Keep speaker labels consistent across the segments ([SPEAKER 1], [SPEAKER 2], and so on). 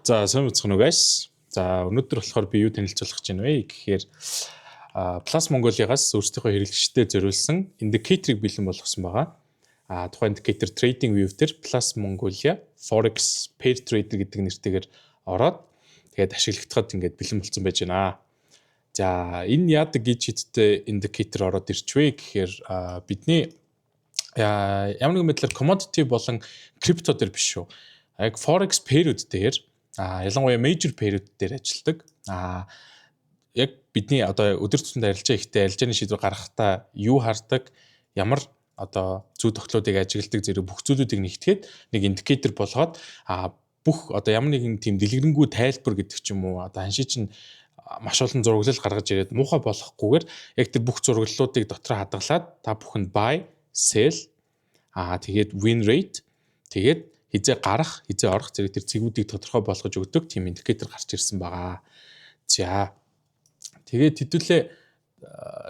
[SPEAKER 1] За сайн мэцхан уу guys. За өнөөдөр болохоор би юу танилцуулах гэж байна вэ гэхээр Plus Mongolia-гаас өөрсдийнхөө хэрэглэгчдэд зориулсан индикаторыг бэлэн болгосон байгаа. Тухайн индикатор trading view дээр Plus Mongolia Forex Pair Trader гэдэг нэртэйгээр ороод тэгээд ашиглагдахад ингээд бэлэн болсон байж байна. За энэ яадаг гэж хэдтэй индикатор ороод ирчвэ гэхээр бидний ямар нэгэн байдлаар commodity болон крипто дээр биш шүү. Яг Forex pair-үүд дээр ялангуяа major pair-үүд дээр ажилладаг. Яг бидний одоо өдөр тутмын арилжаа ихтэй арилжааны шийдвэр гаргахтаа юу хардаг, ямар одоо зүй тогтолцоодыг ажигладаг зэрэг бүх зүйлүүдийг нэгтгэхэд нэг индикатор болгоод бүх одоо ямар нэгэн тийм дэлгэрэнгүй тайлбар гэдэг ч юм уу одоо ханший чинь маш олон зураглал гаргаж ирээд муухай болохгүйгээр яг тэр бүх зураглалуудыг дотор хадгалаад та бүхэнд buy, sell тэгээд win rate тэгээд хизээ гарах, хизээ орох зэрэг тэр цэгүүдийг тодорхой болгож өгдөг тийм индикатор гарч ирсэн байгаа. За. Тэгээд хэдүүлээ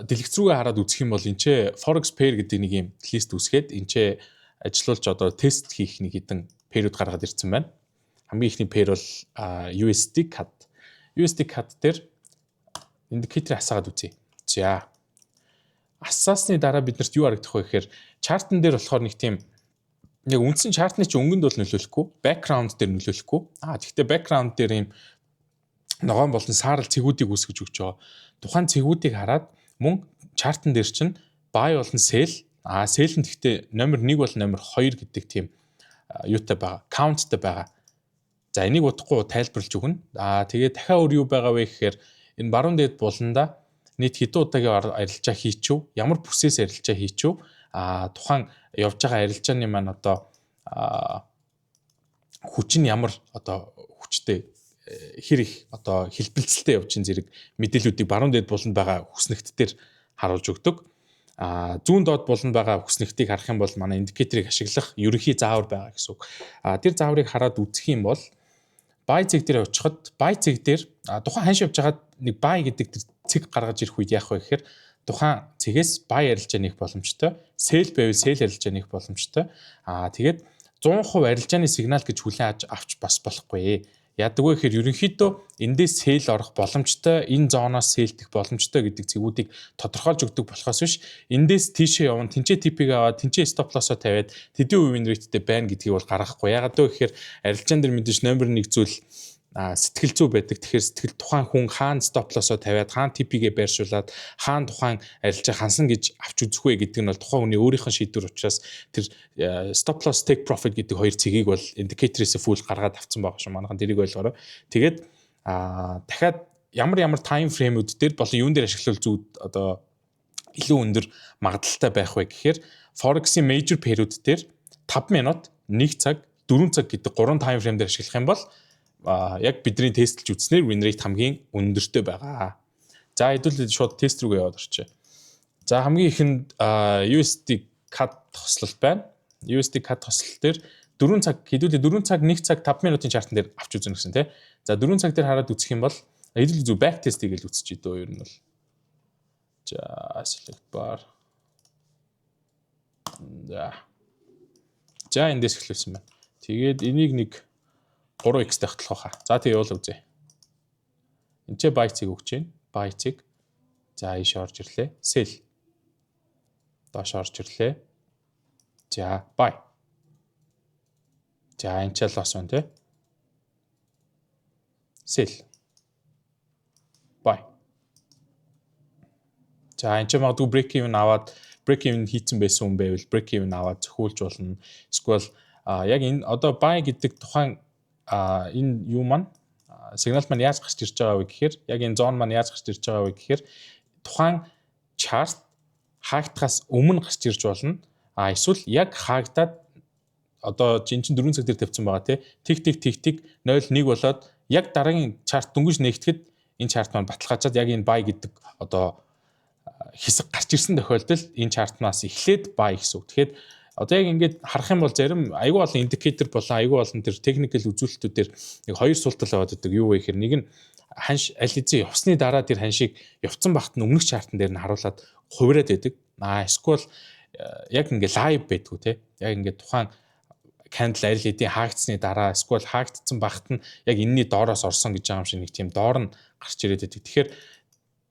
[SPEAKER 1] дэлгэц рүүгээ хараад үзэх юм бол энэ Forex pair гэдэг нэг юм лист үсгээд энэ ажилуулж одоо тест хийх нэг хэдэн pair-үүд гаргаад ирсэн байна. Хамгийн ихний pair бол USD CAD. USD CAD дээр индикатор асаагаад үзье. За. Асаасны дараа биднэрт юу харагдах вэ гэхээр чартн дээр болохоор нэг тийм яг үндсэн чартны чи өнгөнд бол нөлөөлөхгүй, background дээр нөлөөлөхгүй. Гэхдээ background дээр юм ногоон болон саарл цэгүүдийг үүсгэж өгч байгаа. Тухайн цэгүүдийг хараад мөн чартн дээр чинь buy болон sell, sell нь гэхдээ номер 1 бол номер 2 гэдэг тийм юутай байгаа, countтай байгаа. За энийг удахгүй тайлбарлаж өгнө. Тэгээд дахиад өөр юу байгаа вэ гэхээр энэ баруун дээд буланда нийт хэдэн удаагийн арилжаа хийчихв, ямар бүсээс арилжаа хийчихв, тухайн явж байгаа арилжааны маань одоо хүч нь ямар одоо хүчтэй хэр их одоо хэлбэлцэлтэй явж ин зэрэг мэдээллүүдийг баруун дээд буланд байгаа хүснэгт дээр харуулж өгдөг. Зүүн доод буланд байгаа хүснэгтийг харах юм бол манай индикаторыг ашиглах ерөнхий заавар байгаа гэсэн үг. Тэр зааврыг хараад үзэх юм бол buy цэг дээр очиход buy цэг дээр тухайн ханш явж байгаад нэг buy гэдэг тэр цэг гаргаж ирэх үед яах вэ гэхээр тухайн цэгээс buy арилжаа нээх боломжтой, sell байвал sell арилжаа нээх боломжтой. Тэгээд 100% арилжааны сигнал гэж хүлээн авч бас болохгүй. Яадаг вэ гэхээр ерөнхийдөө эндээс sell орох боломжтой, энэ зооноос sell-эх боломжтой гэдэг цэгүүдийг тодорхойлж өгдөг болохоос биш эндээс тийшээ явна, тэнцээ типийг аваад, тэнцээ stop loss-оо тавиад тэдний win rate-тэй байна гэдгийг бол гаргахгүй. Яагаад вэ гэхээр арилжаан дээр мэдээж номер 1 зүйл сэтгэл зүй байдаг. Тэгэхээр сэтгэл тухайн хүн хаана stop loss-оо тавиад, хаана TP-гээ байршуулад, хаана тухайн арилжаа хансан гэж авч үзэх вэ гэдэг нь бол тухайн хүний өөрийнх нь шийдвэр учраас тэр stop loss take profit гэдэг хоёр цэгийг бол индикаторээс full гаргаад авсан байгаа шүү. Манайхан тэрийг ойлгоорой. Тэгээд дахиад ямар time frame-үүд дээр болон юун дээр ашиглал зүүд одоо илүү өндөр магадaltaй байх вэ гэхээр Forex-ийн major pair-үүд дээр 5 минут, 1 цаг, 4 цаг гэдэг 3 time frame дээр ашиглах юм бол яг бидний тестэлж үзснээр win rate хамгийн өндөртэй байгаа. За хэдүүлээ шууд тест рүүгээ яваад орчээ. За хамгийн ихэнд USD CAD хослолт байна. USD CAD хослолт дээр 4 цаг хэдүүлээ 4 цаг 1 цаг 5 минутын чартн дээр авч үзэнэ гэсэн тий. За 4 цаг дээр хараад үзэх юм бол хэдүүлээ зөв back test-ийг л үзчихье дөө ер нь бол. За select bar. За эндээс эхлүүлсэн байна. Тэгээд энийг нэг 3x тахтлах хаа. За тэг явуул үзье. Энд чи buy цэг өгч Jain. Buy цэг. За ийш орж ирлээ. Sell. Доош орж ирлээ. За buy. За энэ ч loss байна тий. Sell. Buy. За энэ ч магадгүй break even аваад break even хийцэн байсан хүн байвал break even аваад зөвхүүлж болно. Эсвэл яг энэ одоо buy гэдэг тухайн энэ юу маань сигнал маань яаж гарч ирж байгаа вэ гэхээр яг энэ зон маань яаж гарч ирж байгаа вэ гэхээр тухайн чарт хаагдахаас өмнө гарч ирж болно. Эсвэл яг хаагдаад одоо чинь 4 цаг дээр тавьсан байгаа тий. Тик 0.1 болоод яг дараагийн чарт дөнгөж нэгтгэхэд энэ чарт маань баталгаажаад яг энэ buy гэдэг одоо хэсэг гарч ирсэн тохиолдолд энэ чартнаас эхлээд buy гэсэн үг. Тэгэхээр одоо яг ингээд харах юм бол зарим айгүй олон индикатор болон айгүй олон тэр техникэл үзүүлэлтүүдээр нэг хоёр суултал аваад байдаг. Юу вэ гэхээр нэг нь ханш аль хэзээ явсны дараа тэр ханшийг явцсан багт нь өмнөх чартан дээр нь харуулад хувираад байдаг. Эсвэл яг ингээд лайв байдгүй те. Яг ингээд тухайн candle арил эдийн хаагдсны дараа эсвэл хаагдсан багт нь яг энэний доороос орсон гэж байгаа юм шиг нэг тийм доор нь гарч ирээд байдаг. Тэгэхээр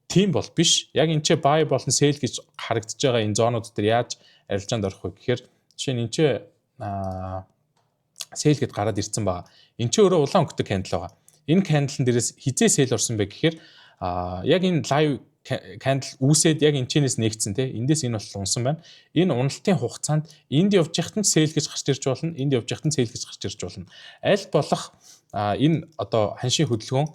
[SPEAKER 1] тийм бол биш. Яг энэ ч buy болон sell гэж харагдаж байгаа энэ зоонууд дээр яаж арилжаанд орох вэ гэхээр жишээ нь энэ ч sell гэд гараад ирсэн байгаа. Энэ ч өөрөө улаан өнгөтэй candle байгаа. Энэ candle-ын дээрээс хизээ sell орсон бэ гэхээр яг энэ live candle үүсээд яг энэчнээс нэгдсэн тий. Эндээс энэ бол унсан байна. Энэ уналтын хугацаанд энд явж яхад нь sell гэж гарч ирж болно. Энд явж яхад нь sell гэж гарч ирж болно. Аль болох энэ одоо ханшийн хөдөлгөөн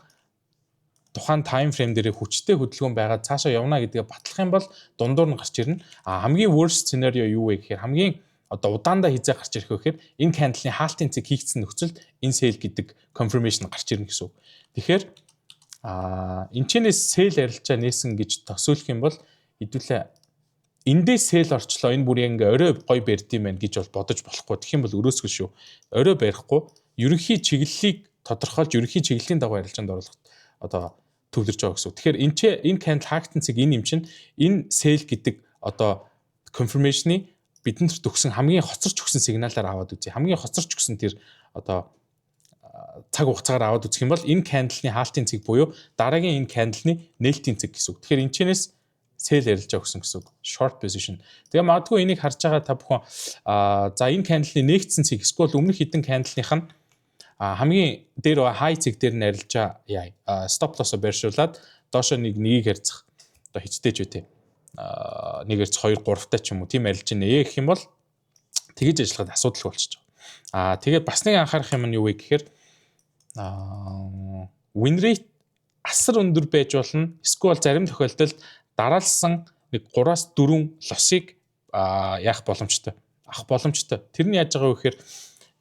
[SPEAKER 1] тухайн time frame дээр хүчтэй хөдөлгөөн байгаа цаашаа явна гэдгээ батлах юм бол дундуур нь гарч ирнэ. Хамгийн worst scenario юу вэ гэхээр хамгийн одоо удаандаа хизээ гарч ирэх вэ гэхээр энэ candle-ийн хаалтын цэг хийгдсэн нөхцөлд энэ sell гэдэг confirmation гарч ирнэ гэсэн үг. Тэгэхээр энэчнээс sell арилжаа нээсэн гэж төсөөлөх юм бол хэдүүлээ эндээс sell орчлоо энэ бүр яг ингээ орой гой барьд юм байна гэж бол бодож болохгүй. Тэгэх юм бол өрөөсгөл шүү. Орой барихгүй ерөнхий чиглэлийг тодорхойлж ерөнхий чиглэлийн дагуу арилжаанд оруулах одоо төвлөрж байгаа гэсэн. Тэгэхээр энэ candle хаагдсан цэг энэ юм чинь энэ sell гэдэг одоо confirmation-ы бидэнд төгсөн хамгийн хоцорч өгсөн сигналаар аваад үзье. Хамгийн хоцорч өгсөн тэр одоо цаг хугацаагаар аваад үзэх юм бол энэ candle-ны хаалтын цэг буюу дараагийн энэ candle-ны нээлтийн цэг гэсэн үг. Тэгэхээр энэчнээс sell арилжаа өгсөн гэсэн үг. Short position. Тэгээ магадгүй энийг харж байгаа та бүхэн за энэ candle-ны нэгдсэн цэг эсвэл өмнөх хэдэн candle-ных нь хамгийн дээр high цэг дээр нь арилжаа яа stop loss-о байршуулад доошо нэгийг харьцах одоо хичдэж үтэй. 1-2 3-тай ч юм уу тийм арилж нэ гэх юм бол тэгэж ажиллахад асуудал болчихж байгаа. Тэгээд бас нэг анхаарах юм нь юу вэ гэхээр win rate асар өндөр байж болно. Эсвэл зарим тохиолдолд дараалсан нэг 3-4 лосыг яах боломжтой. Авах боломжтой. Тэр нь яаж байгаа вэ гэхээр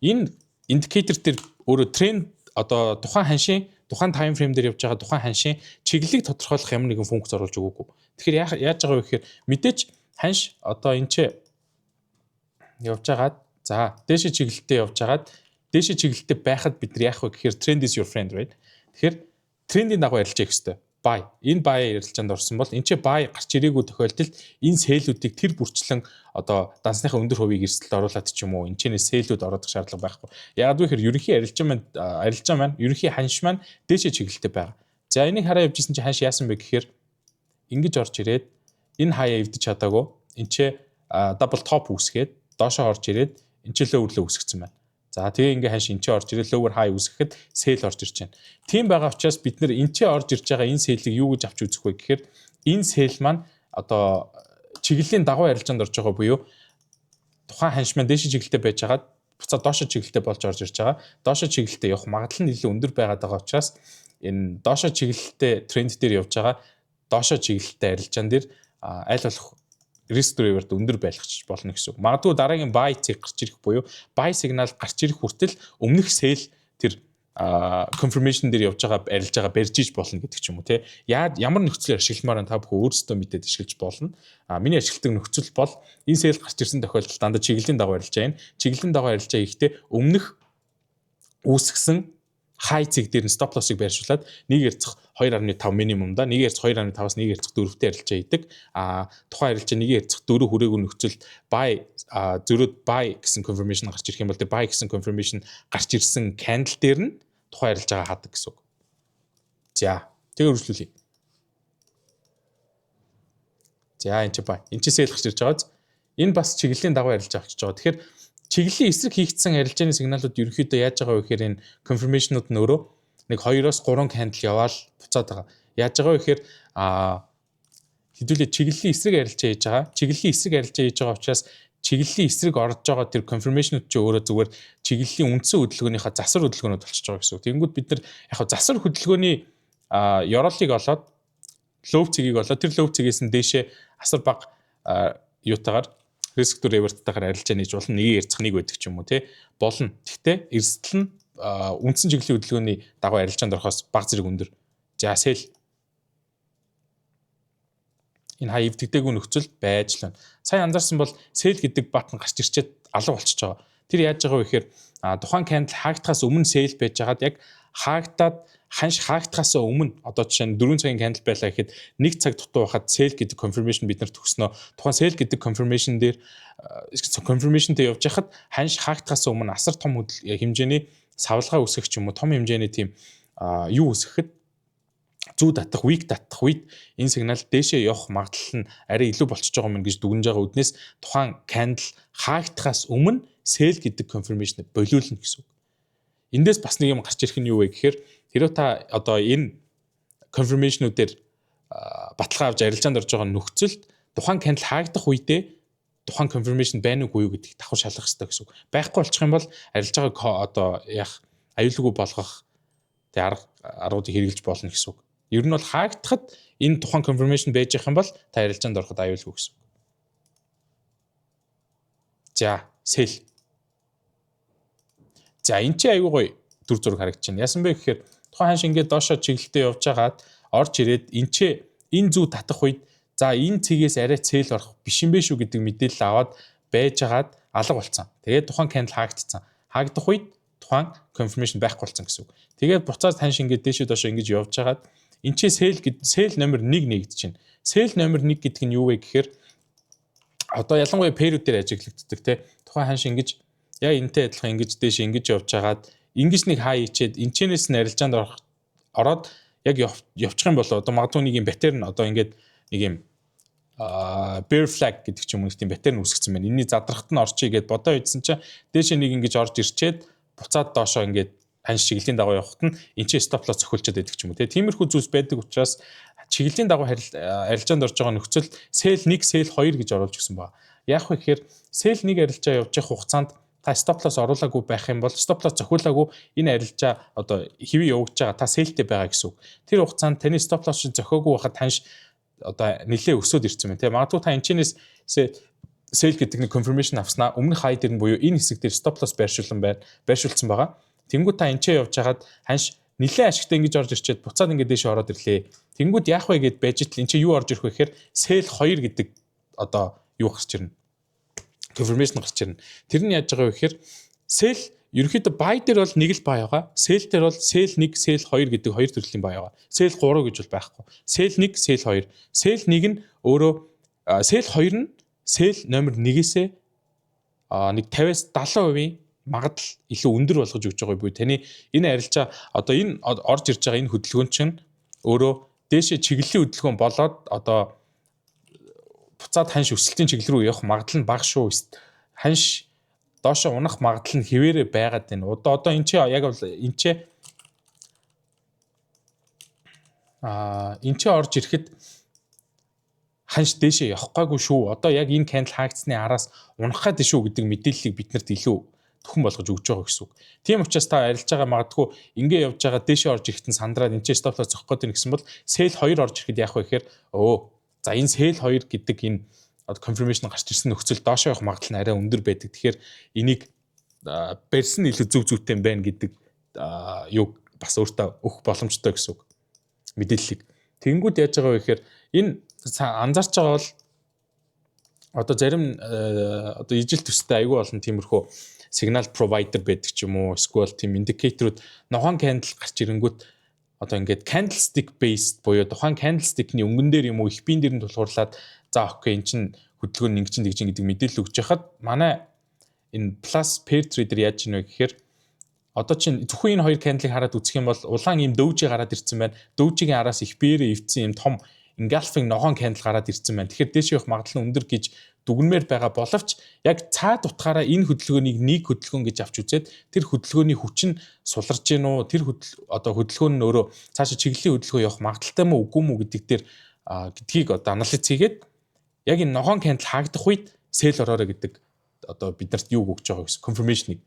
[SPEAKER 1] энэ индикатор дээр өөрөө тренд одоо тухайн ханшийн тухайн time frame дээр явж байгаа тухайн ханшийн чиглэлийг тодорхойлох ямар нэгэн функц оруулж өгөөгүй. Тэгэхээр яаж байгаа вэ гэхээр мэдээж ханш одоо энэ ч явж байгаад за дээшээ чиглэлтэй явж байгаад дээшээ чиглэлтэй байхад бид нар яах вэ гэхээр trend is your friend right. Тэгэхээр трендийн дагуу арилжаа хэвчтэй. Buy. Энэ buy арилжаанд орсон бол энэ ч buy гарч ирээгүй тохиолдолд энэ sell-үүдийг тэр бүрчлэн одоо дансныхаа өндөр хувийг эрсдэлд оруулаад ч юм уу энэ чэнэс sell-үүд ороод шаардлага байхгүй. Яг үгээр ерөнхий арилжаа маань ерөнхий ханш маань дээшээ чиглэлтэй байгаа. За энийг хараа явжсэн чинь ханш яасан бэ гэхээр ингэж орж ирээд энэ хаяа эвдэж чадаагүй. Энд ч double top үүсгээд доошоо орж ирээд энэ ч lower үүсгэсэн байна. За тэгээ ингээ ханш энэ ч орж ирээд lower high үүсгэхэд sell орж ирж байна. Тийм байгаа учраас бид нар энэ ч орж ирж байгаа энэ sell-ийг юу гэж авч үзэх вэ гэхээр энэ sell маань одоо чиглэлийн дагуу арилжаанд орж байгаа буюу тухайн ханш маань дээшээ чиглэлтэй байж хагаад буцаад доошоо чиглэлтэй болж орж ирж байгаа. Доошоо чиглэлтэй явах магадлал нь илүү өндөр байгаад байгаа учраас энэ доошоо чиглэлтэй тренд дээр явж байгаа доошоо чиглэлтэй арилжаан дээр аль болох risk reward өндөр байлгах болно гэсэн үг. Магадгүй дараагийн buy цэг гарч ирэх буюу buy сигнал гарч ирэх хүртэл өмнөх sell тэр confirmation дээр явж байгаа арилж байгаа барьж иж болно гэдэг ч юм уу те. Ямар нөхцөлөөр ашигламаар та бүхэн өөрсдөө мэдээд ашиглаж болно. Миний ашигладаг нөхцөл бол энэ sell гарч ирсэн тохиолдолд дандаа чиглэлийн дагуу арилжаа юм. Чиглэлийн дагуу арилжаа хийхдээ өмнөх үүсгэсэн high цэг дээр нь stop loss-ыг байршуулад 1/2 минимум да 1/2.5-аас 1/4-тэй арилжаа хийдэг. Тухайн арилжаа 1/4 хүрээгүй нөхцөлд buy зөрөөд buy гэсэн confirmation гарч ирэх юм бол buy гэсэн confirmation гарч ирсэн candle дээр нь тухайн арилжаагаа хаадаг гэсэн үг. За тэгээ үргэлжлүүлье. За энэ ч buy. Энэ ч sell гарч ирж байгаа. Энэ бас чиглэлийн дагуу арилжаа авчиж байгаа. Тэгэхээр чиглэлийн эсрэг хийгдсэн арилжааны сигналууд ерөнхийдөө яаж байгаа вэ гэхээр энэ confirmation-ууд нь өөрөө нэг 2-3 candle яваал буцаад байгаа. Яаж байгаа вэ гэхээр хэдүүлээ чиглэлийн эсрэг арилжаа хийж байгаа. Чиглэлийн эсрэг арилжаа хийж байгаа учраас чиглэлийн эсрэг орж байгаа тэр confirmation-ууд ч өөрөө зүгээр чиглэлийн үндсэн хөдөлгөөнийхөө засвар хөдөлгөөнүүд болчихж байгаа гэсэн үг. Тэгэнгүүт бид нар яг засвар хөдөлгөөний ёроолыг олоод low цэгийг олоод тэр low цэгээс нь дээшээ асар бага юутагаар risk to reward-тайгаар арилжаа нээж болно. Нэг ярцах нэг байдаг ч юм уу тий болно. Гэхдээ эрсдэл нь үндсэн чиглэлийн хөдөлгөөний дагуу арилжаанд орохоос бага зэрэг өндөр. За sell энэ хай эвдэгдээгүй нөхцөл байж л байна. Сайн анзаарсан бол sell гэдэг баттан гарч ирчээд алга болчихж байгаа. Тэр яаж байгаа вэ гэхээр тухайн candle хаагдахаас өмнө sell байж хагаад яг хаагдаад ханш хаагдахаас өмнө одоо жишээ нь 4 цагийн candle байлаа гэхэд 1 цаг дутуу байхад sell гэдэг confirmation бид нар төгснөө. Тухайн sell гэдэг confirmation дээр confirmationтэй явж байхад ханш хаагдахаас өмнө асар том хэмжээний савлгаа үүсгэх ч юм уу том хэмжээний тийм юу үүсгэхэд зүү татах, weak татах үед энэ сигнал дээшээ явах магадлал нь арай илүү болчихж байгаа юм гэж дүгнж байгаа үднээс тухайн candle хаагдахаас өмнө sell гэдэг confirmation болиулна гэсэн үг. Эндээс бас нэг юм гарч ирэх нь юу вэ гэхээр хэрэв та одоо энэ confirmation-уудээр баталгаа авч арилжаанд орж байгаа нөхцөлд тухайн candle хаагдах үедээ тухайн confirmation байна уугүй юу гэдгийг давхар шалгах хэрэгтэй гэсэн үг. Байхгүй болчих юм бол арилж байгааг одоо яах аюулгүй болгох тэг аргуудыг хэрэгжилж болно гэсэн үг. Ер нь бол хаагдахад энэ тухайн confirmation байж байгаа юм бол та арилжаанд ороход аюулгүй гэсэн үг. За, sell. За, энэ чи аюу гоё дүр зураг харагдаж байна. Яасан бэ гэхээр тухайн ханш ингээд доошоо чиглэлтэй явж хагаад орж ирээд энэ зүү татах үед за энэ цэгээс арай цээл орох биш юм бэ шүү гэдэг мэдээлэл аваад байжгаад алга болцсон. Тэгээд тухайн candle хаагдсан. Хаагдах үед тухайн confirmation байхгүй болцсон гэсэн үг. Тэгээд буцаад ханш ингээд дээшээ доошоо ингэж явж хагаад энэ чи sell номер 1 нэгдэж байна. Sell номер 1 гэдэг нь юу вэ гэхээр одоо ялангуяа pair-үүд дээр ажиглагддаг те. Тухайн ханш ингэж яг энэтэй адилхан ингэж дээш ингэж явж хагаад ингэж нэг хаа ичээд энэчнээс нь арилжаанд ороод яг явчих юм бол одоо магадгүй нэг юм паттерн одоо ингээд нэг юм bear flag гэдэг ч юм уу тийм паттерн үүсгэсэн байна. Энийний задрахт нь орчий гэд бодоо үйдсэн чинь дээшээ нэг ингэж орж ирчээд буцаад доошоо ингээд ханш чиглэлийн дагуу явахт нь энэ чинь stop loss цохилчод байдаг ч юм уу. Тиймэрхүү зүйлс байдаг учраас чиглэлийн дагуу арилжаанд орж байгаа нөхцөл sell 1 sell 2 гэж оруулж өгсөн байна. Яг вэ гэхээр sell 1 арилжаа явж явах хугацаанд та stop loss оруулаагүй байх юм бол stop loss зохиулаагүй энэ арилжаа одоо хэвээ явагдаж байгаа та sell-тэй байгаа гэсэн үг. Тэр хугацаанд таны stop loss зохиогүй байхад ханш одоо нэлээ өсөд ирсэн байна. Магадгүй та энэчнээс sell гэдэг нэг confirmation авснаа өмнөх хай дээр нь буюу энэ хэсэг дээр stop loss байршуулсан байгаа. Тэнгүүд та энэчээ явж хагаад ханш нэлээ ашигтай ингэж орж ирчээд буцаад ингэ дээш ороод ирлээ. Тэнгүүд яах вэ гэд байж итл энэчээ юу орж ирэх вэ гэхээр sell 2 гэдэг одоо юу гарч ирнэ. Confirmation гарч ирнэ. Тэр нь яаж байгаа вэ гэхээр sell ерөнхийдөө buy дээр бол нэг л buy байгаа. Sell дээр бол sell 1, sell 2 гэдэг хоёр төрлийн buy байгаа. Sell 3 гэж бол байхгүй. Sell 1, sell 2. Sell 1 нь өөрөө sell 2 нь sell номер 1-ээсээ нэг 50-аас 70% магадлал илүү өндөр болгож өгч байгаа буюу таны энэ арилжаа одоо энэ орж ирж байгаа энэ хөдөлгөөн чинь өөрөө дээшээ чиглэлийн хөдөлгөөн болоод одоо буцаад ханш өсөлтийн чиглэл рүү явах магадлал нь бага шүү. Ханш доошо унах магадлал нь хэвээрээ байгаад байна. Одоо энэ чи яг бол энэ чи орж ирэхэд ханш дээшээ явахгүй шүү. Одоо яг энэ candle хаагдсны араас унах гээд шүү гэдэг мэдээллийг биднэрт илүү төхөн болгож өгч байгаа гэсэн үг. Тийм учраас та арилж байгаа магадгүй ингээ явж байгаа дээшээ орж ирэхэд сандраад энэ ч stop loss зохих гээд байна гэсэн бол sell 2 орж ирэхэд яах вэ гэхээр за энэ sell 2 гэдэг энэ confirmation гарч ирсэн нөхцөл доошоо явах магадлал нь арай өндөр байдаг. Тэгэхээр энийг барьсан илүү зөв зүйтэй байна гэдэг юг бас өөртөө өгөх боломжтой гэсэн үг. Мэдээллийг. Тэнгүүд яаж байгаа вэ гэхээр энэ анзаарч байгаа бол одоо зарим одоо ижил төстэй айгүй олон тиймэрхүү signal provider байдаг ч юм уу эсвэл тийм индикаторууд ногоон candle гарч ирэнгүүт одоо ингээд candlestick based буюу тухайн candlestick-ний өнгөн дээр юм уу их биен дээр нь тулгуурлаад за окей эн чин хөдөлгөөн нэг чин гэдэг мэдээлэл өгч яхад манай энэ plus pair trader яаж ийнэ гэхээр одоо чин зөвхөн энэ хоёр candle-ыг хараад үзэх юм бол улаан ийм дөвжи гараад ирсэн байна. Дөвжигийн араас их биеэрээ ивцэн ийм том engulfing ногоон candle гараад ирсэн байна. Тэгэхээр дээш явах магадлал нь өндөр гэж дүгнмээр байгаа боловч яг цаад утгаараа энэ хөдөлгөөнийг нэг хөдөлгөөн гэж авч үзээд тэр хөдөлгөөний хүч нь суларч гин үү тэр одоо хөдөлгөөн нь өөрөө цаашаа чиглэлийн хөдөлгөөн явах магадaltaй мó үгүй мó гэдэг дээр гэдгийг одоо анализ хийгээд яг энэ ногоон candle хаагдах үед sell ороорой гэдэг одоо биднэрт юу өгч байгаа гэсэн confirmation-ыг.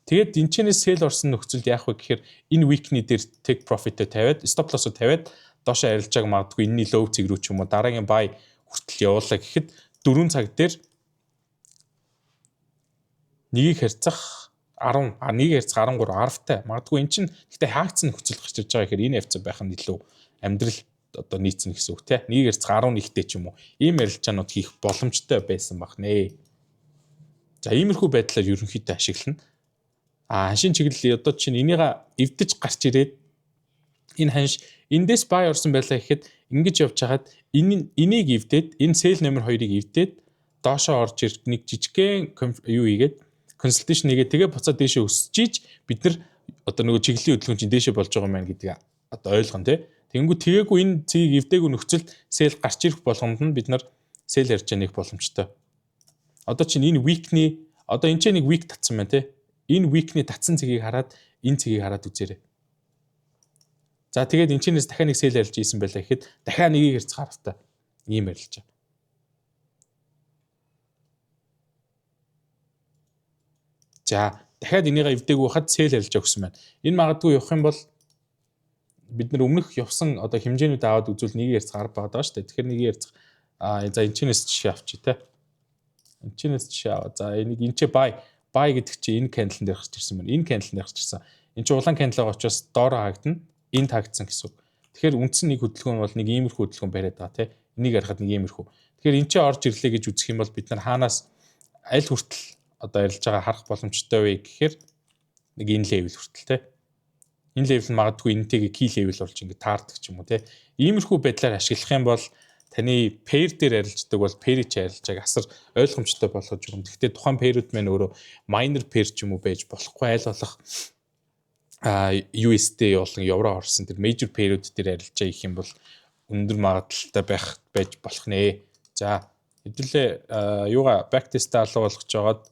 [SPEAKER 1] Тэгээд энэчнээс sell орсон нөхцөлд яах вэ гэхээр энэ weekly дээр take profit-тэй тавиад stop loss-ыг тавиад доошоо арилжааг магадгүй энэний low цэг рүү ч юм уу дараагийн buy хүртэл явуулаа гэхэд 4 цаг дээр нэгийг харьцах 10, нэгийг харьцах 13 арвтай. Магадгүй эн чинь гэхдээ хаагдсан нөхцөл гарч ирж байгаа гэхээр энэ хавцаа байх нь илүү амьдрал одоо нийцнэ гэсэн үг тийм. Нэгийг харьцах 11-тэй ч юм уу. Ийм арилжаанууд хийх боломжтой байсан баг нэ. За иймэрхүү байдлаар ерөнхийдөө ашиглана. ханшийн чиглэл одоо чинь энийг эвдэж гарч ирээд энэ ханш эндээс buy орсон байлаа гэхэд ингэж явж хагаад энийг эвдээд энэ sell номер 2-ыг эвдээд доошоо орж ирэх нэг жижигхэн юу хийгээд consultation хийгээд тэгээ буцаад дээшээ өсөж бид нар одоо нөгөө чиглэлийн хөдөлгөөн чинь дээшээ болж байгаа юм байна гэдгийг одоо ойлгоно тий. Тэгэнгүүт тэгээгүй энэ цэгийг эвдээгүй нөхцөлд sell гарч ирэх болгонд нь бид нар sell ярьж байгаа нэг боломжтой. Одоо чинь энэ week-ний одоо энэ ч нэг week татсан байна тий. Энэ week-ний татсан цэгийг хараад энэ цэгийг хараад үзээрэй. За тэгээд энэ чинээс дахиад нэг sell ярьж ийсэн байлаа гэхэд дахиад нэгийг хэрц харавтаа ийм ярилж байгаа. За дахиад энийг эвдээгүй хахад sell ярьж өгсөн байна. Энэ магадгүй явах юм бол бид нар өмнөх явсан одоо хэмжээнүүд аваад үзвэл нэгийг ярьцах арга байгаа шүү дээ. Тэгэхээр нэгийг ярьцах за энэ чинээс жишээ авчи те. Энэ чинээс жишээ аваа. За энийг энэ ч buy гэдэг чинь энэ candle дээр гарч ирсэн байна. Энэ candle дээр гарч ирсэн. Энэ чинь улаан candle байгаа учраас доор хаагдана. Энэ таагдсан гэсэн үг. Тэгэхээр үндсэн нэг хөдөлгөөн бол нэг иймэрхүү хөдөлгөөн бариад байгаа те. Энийг ярихад нэг иймэрхүү. Тэгэхээр энэ чинь орж ирлээ гэж үзэх юм бол бид нар хаанаас аль хүртэл одоо ярилж байгаа харах боломжтой вэ гэхээр нэг энэ level хүртэл те. Энэ level магадгүй энэтэйг key level болж ингэ таардаг ч юм уу те. Иймэрхүү байдлаар ашиглах юм бол таны pair дээр ярилцдаг бол pair-ийг ярилцааг асар ойлгомжтой болгож өгнө. Гэхдээ тухайн pair-үүд маань өөрөө minor pair ч юм уу байж болохгүй айл болох USD болон евро орсон тэр major pair-үүд дээр ярилцаа их юм бол өндөр магадлалтай байж болох нэ. За хэдүүлээ юугаа backtest алга болгож жагаад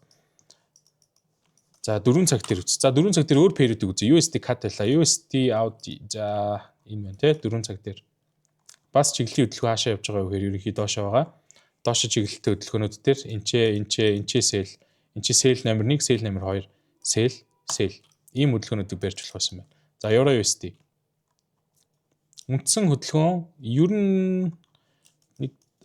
[SPEAKER 1] за 4 цаг дээр үз. За 4 цаг дээр өөр pair-үүдийг үз. USD cut байлаа. USD out за энэ байна те 4 цаг дээр бас чиглэлийн хөдөлгөөн хаашаа явж байгаа вэ гэхээр ерөнхийдөө доошоо байгаа. Доошоо чиглэлтэй хөдөлгөөнүүд дээр энчээ sell номер 1, sell номер 2, sell ийм хөдөлгөөнүүдийг барьж болох байсан байна. За euro USD. Үндсэн хөдөлгөөн ер нь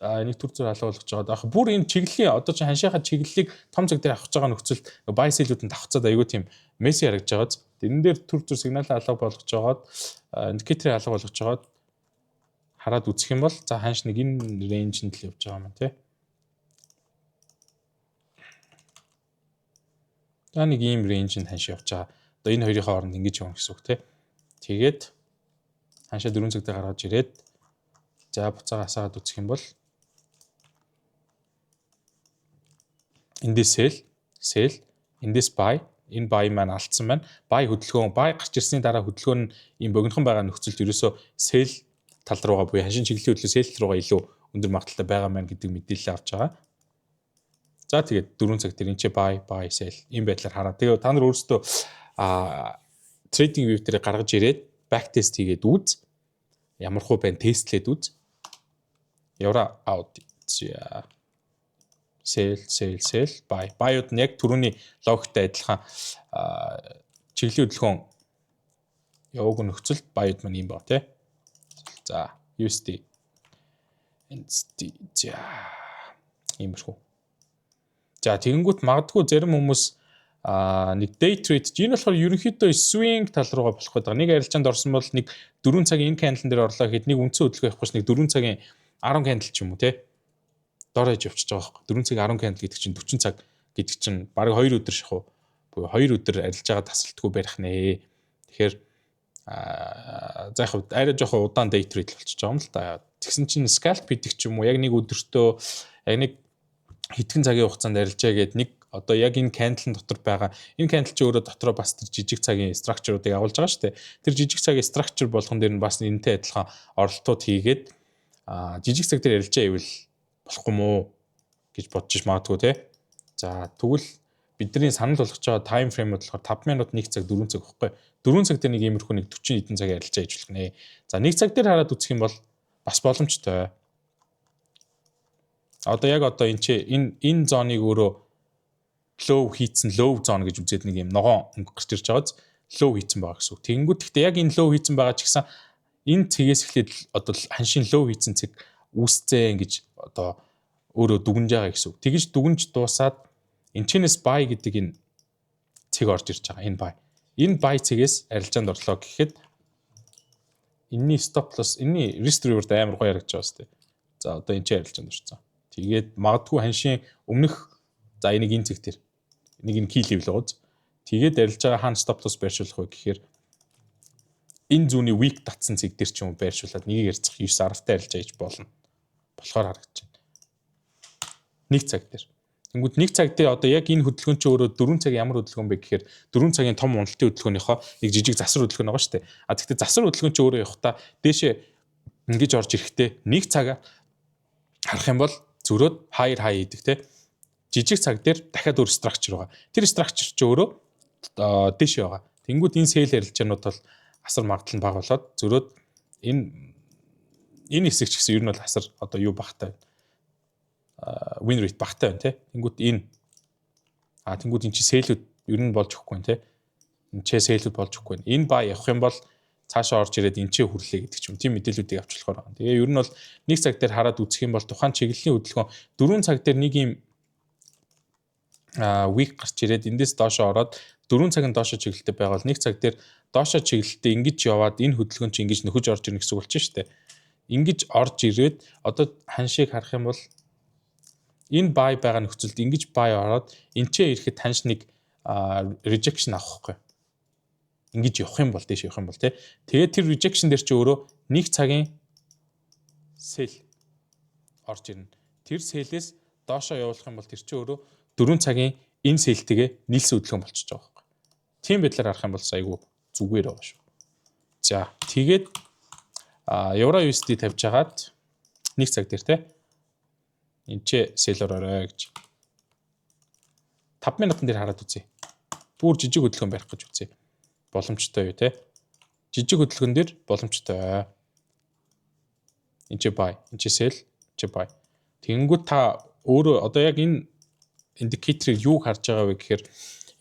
[SPEAKER 1] нэг төр зур алга болгож байгаа. Яг бүр энэ чиглэлийн одоо чинь ханшийнхаа чиглэлийг том цаг дээр авах гэж байгаа нөхцөлд buy sell-үүд нь давхцаад аягүй тийм месси харагдж байгааз. Тэрэн дээр төр зур сигнал алга болгож байгаад индикатор алга болгож байгаад хараад үзэх юм бол за ханш нэг энэ рейнжэнд л явж байгаа юм тий. За нэг ийм рейнжэнд ханш явж байгаа. Одоо энэ хоёрын хооронд ингэж явна гэсэн үг тий. Тэгээд ханшаа 4 цаг дээр гаргаж ирээд за буцаага асаагаад үзэх юм бол эндээс sell эндээс buy энэ buy маань алдсан байна. Buy гарч ирсний дараа хөдөлгөөн нь ийм богинохон байгаа нөхцөлд ерөөсөө sell тал руугаа буюу ханшийн чиглэлийн хөдөлгөөн sell руугаа илүү өндөр магадлалтай байгаа маань гэдэг мэдээлэл авч байгаа. За тэгээд 4 цаг дээр энэ ч buy sell ийм байдлаар хараа. Тэгээд та нар өөрсдөө trading view дээр гаргаж ирээд back test хийгээд үз. Ямар хуу байна тестлээд үз. Евро out sell buy-ууд нь яг түрүүний логиктой адилхан чиглэлийн хөдөлгөөн яваагүй нөхцөлд buy-ууд маань юм байна тий. За USD за иймэрхүү. За тэгэнгүүт магадгүй зарим хүмүүс нэг day trade энэ болохоор ерөнхийдөө swing тал руугаа болох гэдэг. Нэг арилжаанд орсон бол нэг 4 цагийн энэ candle дээр орлоо гэхэд нэг үндсэн хөдөлгөөн явах гэж нэг 4 цагийн 10 candle ч юм уу тий. Доорож явчихж байгаа байхгүй. 4 цагийн 10 candle гэдэг чинь 40 цаг гэдэг чинь баг 2 өдөр шахуу. Буюу 2 өдөр арилж байгаа тасралтгүй барих нэ. Тэгэхээр за яг арай жоохон удаан day trade болчихж байгаа юм л да. Тэгсэн чинь scalp гэдэг ч юм уу яг нэг өдөртөө яг нэг хэдхэн цагийн хугацаанд арилжаа гэдэг нэг одоо яг энэ candle дотор байгаа энэ candle чи өөрөө дотроо бас тэр жижиг цагийн structure-уудыг агуулж байгаа шүү дээ. Тэр жижиг цагийн structure болгон дээр нь бас энэтэй адилхан оролтууд хийгээд жижиг цаг дээр арилжаа ивэл болохгүй мó гэж бодчих магадгүй те. За тэгвэл бидний санал болгож байгаа time frame-ууд болохоор 5 минут 1 цаг 4 цаг гэхгүй. 4 цаг дээр нэг иймэрхүү нэг 40 хэдэн цаг арилжаа хийж болох нэ. За 1 цаг дээр хараад үзэх юм бол бас боломжтой. Одоо яг одоо энэ зоныг өөрөө low хийцэн low zone гэж үзээд нэг юм ногоон өнгө гарч ирж байгааз low хийцэн байгаа гэсэн үг. Тэгэнгүүт гэхдээ яг энэ low хийцэн байгаа ч гэсэн энэ цэгээс эхлээд одоо ханшийн low хийцэн цэг үүсцэн гэж одоо өөрөө дүгнж байгаа гэсэн үг. Тэгэж дүгнж дуусаад энэчнээс buy гэдэг энэ цэг орж ирж байгаа. Энэ buy. Энэ buy цэгээс арилжаанд орлоо гэхэд энэний stop loss, энэний risk reward амар гоё харагдаж байгаа сте. За одоо энэ ч арилжаанд орсон. Тэгээд магадгүй ханшийн өмнөх за энийг энэ цэг дээр нэг энэ key level байгаа. Тэгээд арилж байгаа хаана stop loss байршуулах вэ гэхээр энэ зүүнний weak татсан цэг дээр ч юм уу байршуулад нэгийг ярьцах 9 10-тай арилж аяж болно. Болохоор харагдаж байна. Нэг цаг дээр. Тэнгүүд нэг цаг дээр одоо яг энэ хөдөлгөөн чи өөрөө 4 цаг ямар хөдөлгөөн бэ гэхээр 4 цагийн том уналтын хөдөлгөөнийхөө нэг жижиг засвар хөдөлгөөн байгаа шүү дээ. А тэгвэл засвар хөдөлгөөн чи өөрөө явахдаа дээшээ ингэж орж ирэхдээ нэг цаг харах юм бол зөрөөд higher high хийдэг те. Жижиг цаг дээр дахиад өөр structure байгаа. Тэр structure чи өөрөө дээшээ байгаа. Тэнгүүд энэ sell арилжаанууд бол асар магадлал нь бага болоод зөрөөд энэ хэсэг ч гэсэн ер нь бол асар одоо юу багтай байна. Win rate багтай байна те. Тэнгүүд энэ тэнгүүд энэ чи sell-үүд ер нь болж өгөхгүй байна те. Энэ чи sell-үүд болж өгөхгүй байна. Энэ ба явах юм бол цаашаа орж ирээд энэ чи хүрлээ гэдэг ч юм. Тийм мэдээллүүдийг авчлахаар байна. Тэгээ ер нь бол нэг цаг дээр хараад үзэх юм бол тухайн чиглэлийн хөдөлгөөн 4 цаг дээр нэг юм week гарч ирээд эндээс доошоо ороод 4 цагийн доошоо чиглэлтэй байгаа бол нэг цаг дээр доошоо чиглэлтэй ингэж яваад энэ хөдөлгөөн чи ингэж нөхөж орж ирнэ гэсэн үг болж штэ. Ингэж орж ирээд одоо ханшийг харах юм бол энэ buy байгаа нөхцөлд ингэж buy ороод энчээ ирэхэд ханш нэг rejection авахгүй. Ингэж явах юм бол дээш явах юм бол тий. Тэгээд тэр rejection дээр чи өөрөө нэг цагийн sell орж ирнэ. Тэр sell-ээс доошоо явуулах юм бол тэр чи өөрөө 4 цагийн энэ sell-тэйгээ нийлсэн хөдөлгөөн болчихж байгаа байхгүй. Тийм байдлаар харах юм бол айгүй зүгээр байгаа шүү. За тэгээд Euro USD тавьж хагаад нэг цаг дээр тий. Энд чи sell орой гэж 5 минутын дээр хараад үзье. Бүр жижиг хөдөлгөөн барих гэж үзье. Боломжтой юу те. Жижиг хөдөлгөөн дээр боломжтой. Энд чи buy, энд чи sell, чи buy. Тэгэнгүүт та өөрөө одоо яг энэ индикаторыг юу харж байгаа вэ гэхээр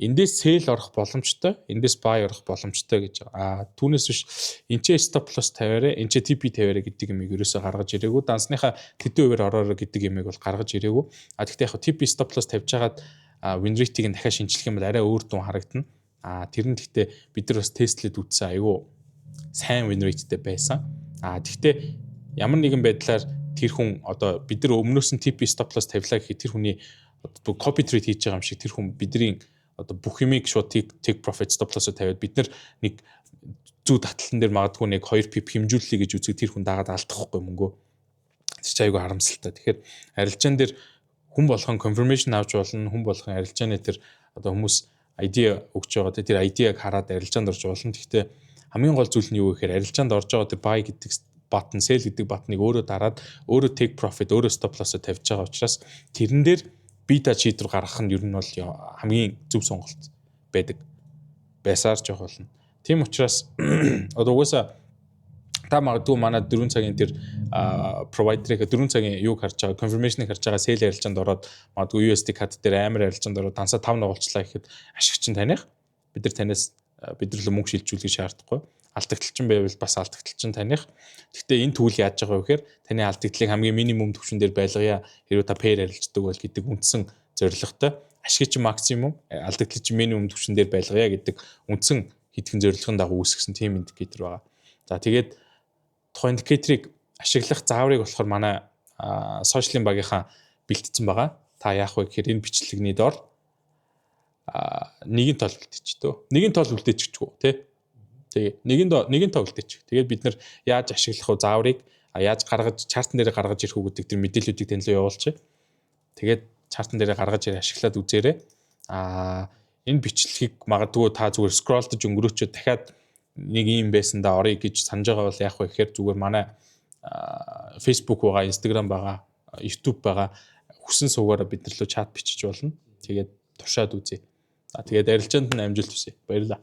[SPEAKER 1] эндээс sell орох боломжтой, эндээс buy орох боломжтой гэж. Түүнээс биш энд чи stop loss тавиараа, энд чи TP тавиараа гэдэг юмыг ерөөсөө гаргаж ирээгүй. Дансныхаа тэдэн хуваар ороорой гэдэг юмыг бол гаргаж ирээгүй. Тэгэхдээ яг TP stop loss тавьж хагаад win rate-ийг нь дахиад шинжлэх юм бол арай өөр дүн харагдана. Тэр нь гэхдээ бид нар бас тестлээд үзсэн айгүй сайн win rateтэй байсан. Гэхдээ ямар нэгэн байдлаар тэр хүн одоо бид нар өмнөөс нь TP stop loss тавилаа гэхэд тэр хүний одоо copy trade хийж байгаа юм шиг тэр хүн бидний одоо бүх юмыг шууд take profit stop loss-ыг тавиад бид нар нэг зүү татлан дээр магадгүй нэг 2 pip хэмжүүллээ гэж үзэх тэр хүн дагаад алдахгүй мөнгөө. Тэр чинь айгүй харамсалтай. Тэгэхээр арилжаан дээр хүн болгон confirmation авч болно, хүн болгон арилжааны тэр одоо хүмүүс idea өгч байгаа тэр idea-г хараад арилжаанд орж болно. Гэхдээ хамгийн гол зүйл нь юу гэхээр арилжаанд орж байгаа тэр buy гэдэг button, sell гэдэг button-ыг өөрөө дараад өөрөө take profit, өөрөө stop loss-ыг тавьж байгаа учраас тэрэн дээр beta шийдвэр гаргах нь ер нь бол хамгийн зөв сонголт байдаг. Байсаар жоох болно. Тийм учраас одоо угаасаа та магадгүй манай 4 цагийн тэр провайдерыг 4 цагийн юуг харж байгаа, confirmation-ыг харж байгаа sell арилжаанд ороод магадгүй USD CAD дээр амар арилжаанд ороод дансаа 5 нугалчлаа гэхэд ашигч нь таних. Бид нар танаас бид нар л мөнгө шилжүүлэх шаардахгүй. Алдагдлчин байвал бас алдагдлчин таних. Гэхдээ энэ түүл яаж байгаа вэ гэхээр таны алдагдлыг хамгийн минимум түвшин дээр байлгая. Хэрвээ та pair арилждаг бол гэдэг үндсэн зорилготой. Ашигч максимум, алдагдлч минимум түвшин дээр байлгая гэдэг үндсэн хэдхэн зорилгын дагуу үүсгэсэн тийм индикатор байгаа. За тэгээд тухайн индикаторыг ашиглах зааврыг болохоор манай сошиалын багийнхаа бэлтгэсэн байгаа. Та яах вэ гэхээр энэ бичлэгний доор нэгin тол үлдээч. Нэгin тол үлдээчихгүй тий. Тэгээ нэгin тол үлдээч. Тэгээд бид нар яаж ашиглах вэ зааврыг яаж гаргаж чартан дээр гаргаж ирэх үү гэдэг тэр мэдээллүүдийг танилуу явуулчих. Тэгээд чартан дээр гаргаж ирээ ашиглаад үзээрэй. Энэ бичлэгийг магадгүй та зүгээр скролдож өнгөрөөчөө дахиад нэг юм байсан да орё гэж санаж байгаа бол яах вэ гэхээр зүгээр манай Facebook байгаа, Instagram байгаа, YouTube байгаа хүссэн суугаараа бид нар лөө чат бичиж болно. Тэгээд туршаад үзье. Тэгээд арилжаанд нь амжилт хүсье. Баярлалаа.